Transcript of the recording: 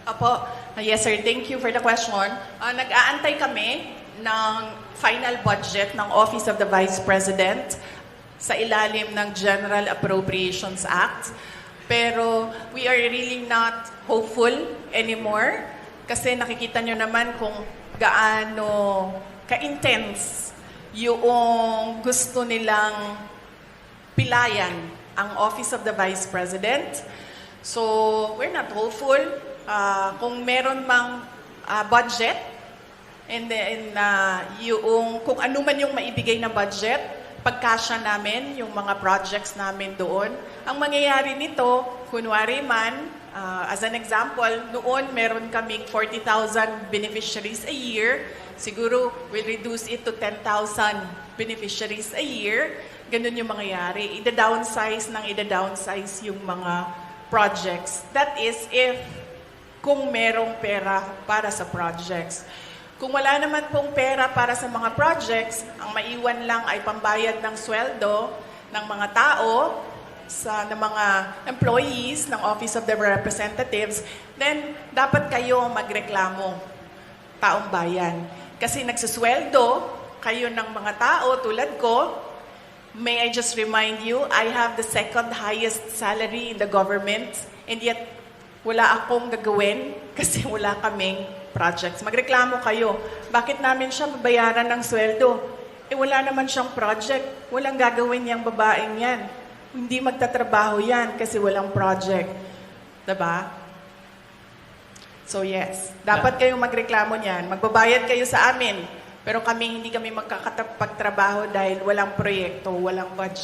Apo, yes sir, thank you for the question. Nag-aantay kami ng final budget ng Office of the Vice President sa ilalim ng General Appropriations Act. Pero we are really not hopeful anymore kasi nakikita nyo naman kung gaano ka-intense yung gusto nilang pilayan ang Office of the Vice President. So, we're not hopeful. Kung meron mang budget, and then kung ano man yung maibigay na budget, pagkasya namin yung mga projects namin doon. Ang mangyayari nito, kunwari man, as an example, noon meron kaming 40,000 beneficiaries a year. Siguro we'll reduce it to 10,000 beneficiaries a year. Ganun yung mangyayari. Ida-downsize yung mga projects. That is if kung merong pera para sa projects. Kung wala naman pong pera para sa mga projects, ang maiwan lang ay pambayad ng sweldo ng mga tao, ng mga employees ng Office of the Representatives, then dapat kayo magreklamo, taong bayan. Kasi nagsusweldo kayo ng mga tao tulad ko. May I just remind you, I have the second highest salary in the government, and yet wala akong gagawin kasi wala kaming projects. Magreklamo kayo. Bakit namin siya babayaran ng sweldo? Wala naman siyang project. Walang gagawin niyang babaeng yan. Hindi magtatrabaho yan kasi walang project. Diba? So yes, dapat kayong magreklamo niyan. Magbabayad kayo sa amin. Pero hindi kami magkakapagtrabaho dahil walang proyekto, walang budget.